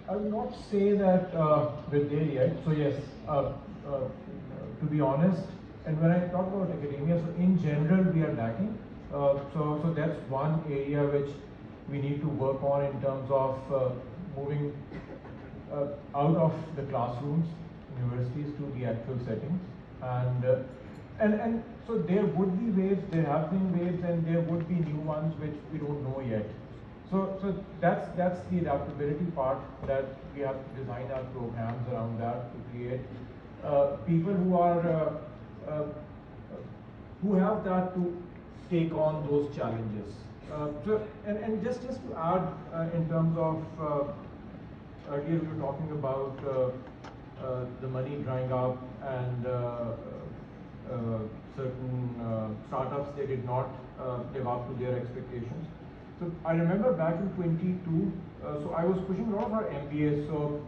I would not say that we're there yet. So yes, to be honest, and when I talk about academia, so in general we are lacking. So that's one area which we need to work on in terms of moving out of the classrooms, universities to the actual settings, and so there would be waves, there have been waves, and there would be new ones which we don't know yet. So that's the adaptability part that we have to design our programs around that to create people who are who have that to take on those challenges. And just to add in terms of earlier we were talking about the money drying up and certain startups, they did not live up to their expectations. So I remember back in 22, so I was pushing a lot of our MBAs, so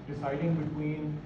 deciding between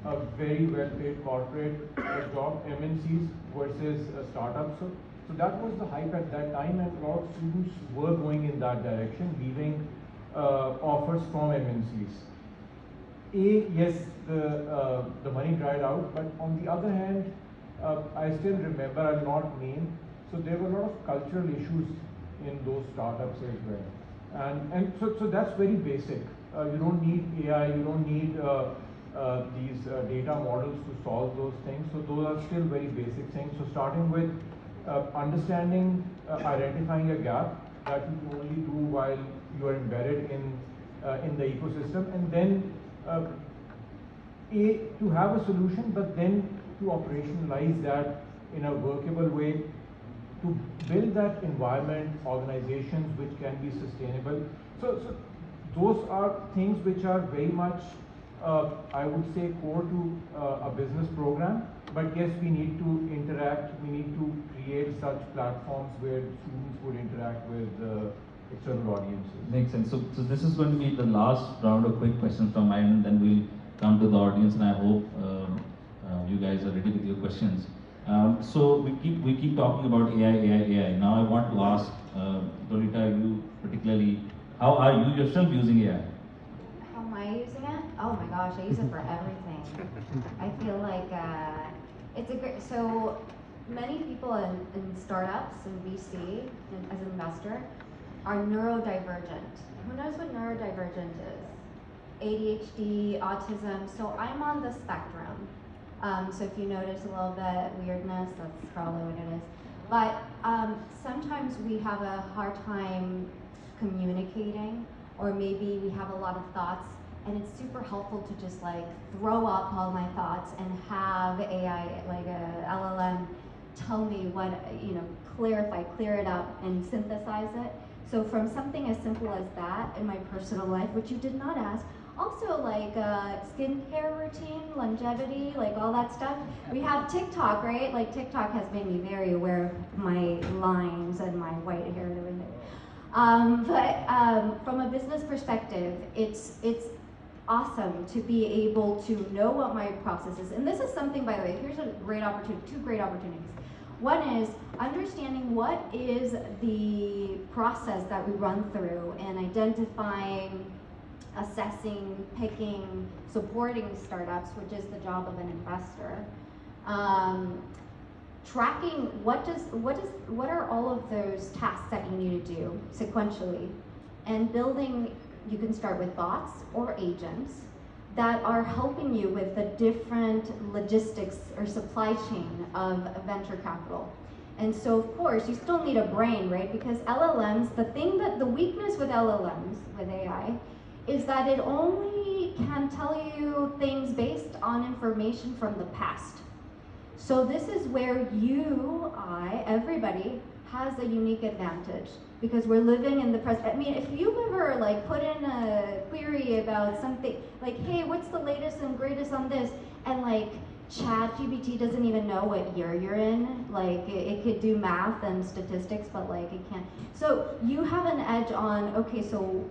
a very well-paid corporate job, MNCs versus startups. So that was the hype at that time, and a lot of students were going in that direction, leaving offers from MNCs. Yes, the money dried out, but on the other hand, I still remember, I'll not name, so there were a lot of cultural issues in those startups as well. And so that's very basic. You don't need AI, you don't need these data models to solve those things. So those are still very basic things. So starting with understanding, identifying a gap that you can only do while you are embedded in the ecosystem, and then to have a solution, but then to operationalize that in a workable way, to build that environment, organizations which can be sustainable. So those are things which are very much, I would say, core to a business program. But yes, we need to interact, we need to create such platforms where students would interact with external audiences. Makes sense. So this is going to be the last round of quick questions from my end, then we'll come to the audience, and I hope you guys are ready with your questions. So we keep talking about AI. Now I want to ask Lolita, you particularly, how are you yourself using AI? How am I using it? Oh my gosh, I use it for everything. I feel like it's a great. So many people in startups and VC and as an investor are neurodivergent. Who knows what neurodivergent is? ADHD, autism. So I'm on the spectrum. So if you notice a little bit weirdness, that's probably what it is. But sometimes we have a hard time communicating, or maybe we have a lot of thoughts, and it's super helpful to just like throw up all my thoughts and have AI, like a LLM, tell me what, clear it up and synthesize it. So from something as simple as that in my personal life, which you did not ask, also like skincare routine, longevity, like all that stuff. We have TikTok, right? Like TikTok has made me very aware of my lines and my white hair and everything. But from a business perspective, it's awesome to be able to know what my process is. And this is something, by the way, here's a great opportunity, two great opportunities. One is understanding what is the process that we run through and identifying, assessing, picking, supporting startups, which is the job of an investor. Tracking what are all of those tasks that you need to do sequentially, and building. You can start with bots or agents that are helping you with the different logistics or supply chain of venture capital. And so of course you still need a brain, right? Because LLMs, the weakness with LLMs, with AI, is that it only can tell you things based on information from the past. So this is where you, everybody has a unique advantage, because we're living in the present. I mean, if you've ever like put in a query about something, like, hey, what's the latest and greatest on this? And like ChatGPT doesn't even know what year you're in. Like it could do math and statistics, but like it can't. So you have an edge on, okay, so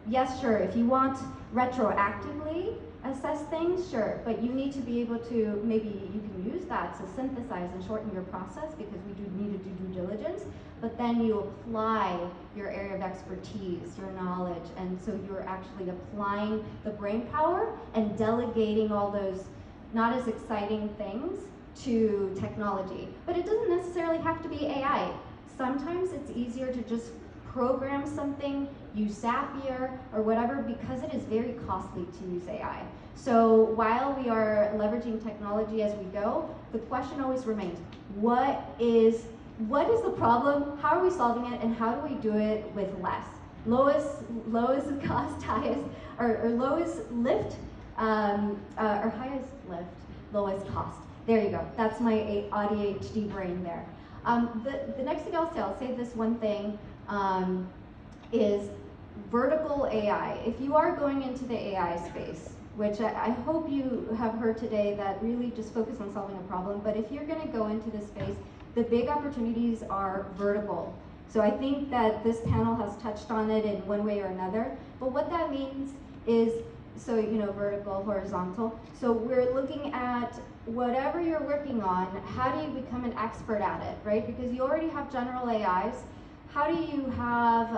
Yes, sure, if you want retroactively assess things, sure, but you need to be able to, maybe you can use that to synthesize and shorten your process because we do need to do due diligence, but then you apply your area of expertise, your knowledge, and so you're actually applying the brain power and delegating all those not as exciting things to technology. But it doesn't necessarily have to be AI. Sometimes it's easier to just program something, use Zapier or whatever, because it is very costly to use AI. So while we are leveraging technology as we go, the question always remains, what is the problem, how are we solving it, and how do we do it with less? Lowest cost, highest, or lowest lift, or highest lift, lowest cost. There you go, that's my ADHD brain there. The next thing I'll say this one thing, is vertical AI. If you are going into the AI space, which I hope you have heard today, that really just focus on solving a problem, but if you're gonna go into this space, the big opportunities are vertical. So I think that this panel has touched on it in one way or another, but what that means is, so you know, vertical, horizontal. So we're looking at whatever you're working on, how do you become an expert at it, right? Because you already have general AIs. How do you have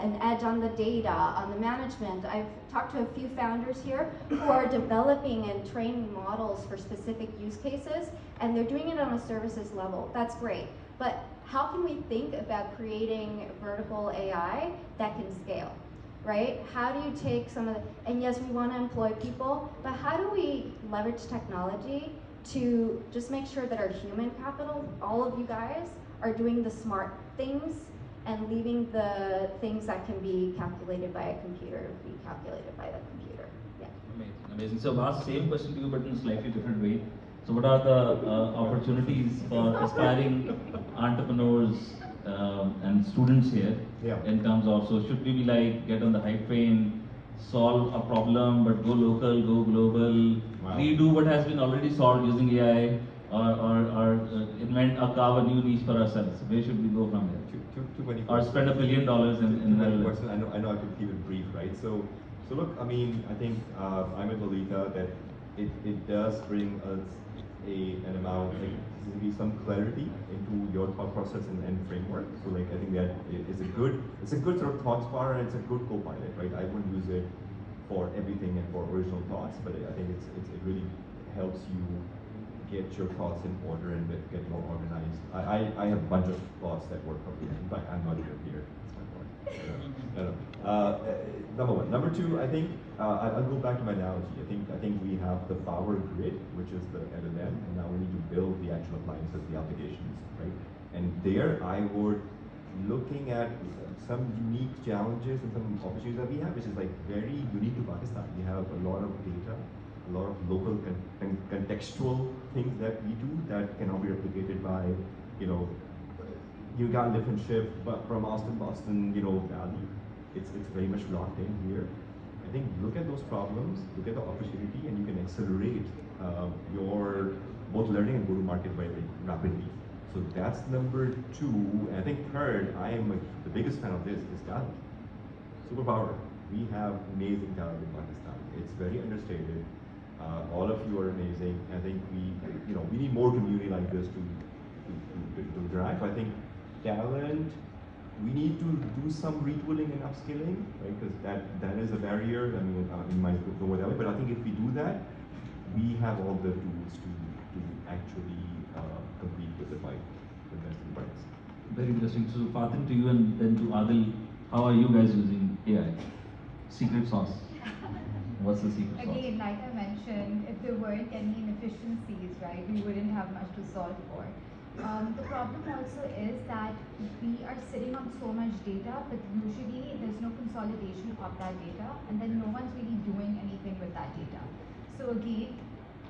an edge on the data, on the management? I've talked to a few founders here who are developing and training models for specific use cases, and they're doing it on a services level. That's great. But how can we think about creating vertical AI that can scale, right? How do you take some of the, and yes, we want to employ people, but how do we leverage technology to just make sure that our human capital, all of you guys, are doing the smart things and leaving the things that can be calculated by a computer to be calculated by the computer. Yeah. Amazing, amazing. So I'll ask the same question to you, but in a slightly different way. So what are the opportunities for aspiring entrepreneurs and students here, in terms of, so should we be like, get on the hype train, solve a problem, but go local, go global, redo what has been already solved using AI, or invent a carve a new niche for ourselves? Where should we go from there? Or spend $1 billion in questions. I know I can keep it brief, right? So look, I mean, I think I'm with Lolita that it does bring us an amount, like, specifically some clarity into your thought process and framework. So like, I think that it's a good sort of thought spark, and it's a good co-pilot, right? I wouldn't use it for everything and for original thoughts, but I think it really helps you get your thoughts in order and get more organized. I have a bunch of thoughts that work for me. In fact, I'm not even here. That's my point. Number one. Number two, I think I'll go back to my analogy. I think we have the power grid, which is the LLM, and now we need to build the actual appliances, the applications, right? And there, I would looking at some unique challenges and some opportunities that we have, which is like very unique to Pakistan. We have a lot of data, a lot of local contextual things that we do that cannot be replicated by, you know, you got a different ship, but from Boston, you know, Valley. It's very much locked in here. I think look at those problems, look at the opportunity, and you can accelerate your both learning and go-to-market very rapidly. So that's number two. And I think third, I am the biggest fan of this is talent. Superpower. We have amazing talent in Pakistan. It's very understated. All of you are amazing. I think we need more community like this to drive. I think talent, we need to do some retooling and upskilling, right? Because that is a barrier. I mean, you might go with that way, but I think if we do that, we have all the tools to actually compete with the fight, the best and brightest. Very interesting. So Fatin, to you, and then to Adil, how are you guys using AI? Secret sauce. What's the secret sauce? Again, like I mentioned, if there weren't any inefficiencies, right, we wouldn't have much to solve for. The problem also is that we are sitting on so much data, but usually there's no consolidation of that data, and then no one's really doing anything with that data. So again,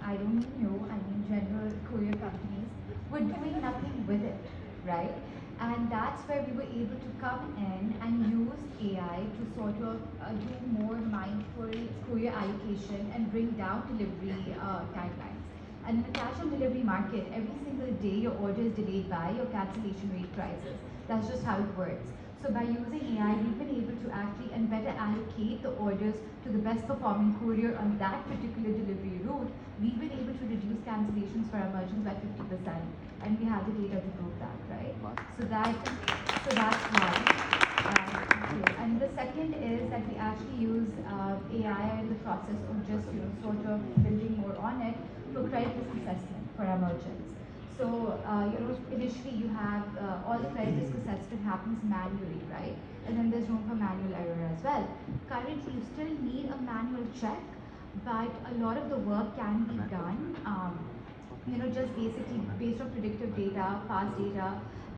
I don't mean you, I mean general courier companies, we're doing nothing with it, right? And that's where we were able to come in and use AI to sort of do more mindful courier allocation and bring down delivery timelines. And in the cash on delivery market, every single day your order is delayed by, your cancellation rate rises. That's just how it works. So by using AI, we've been able to actually and better allocate the orders to the best performing courier on that particular delivery route. We've been able to reduce cancellations for our merchants by 50%, and we have the data to prove that, right? So that's one. And the second is that we actually use AI in the process of just sort of building more on it for credit risk assessment for our merchants. So initially you have all the credit risk assessment happens manually, right? And then there's room for manual error as well. Currently, you still need a manual check, but a lot of the work can be done. Just basically based on predictive data, past data,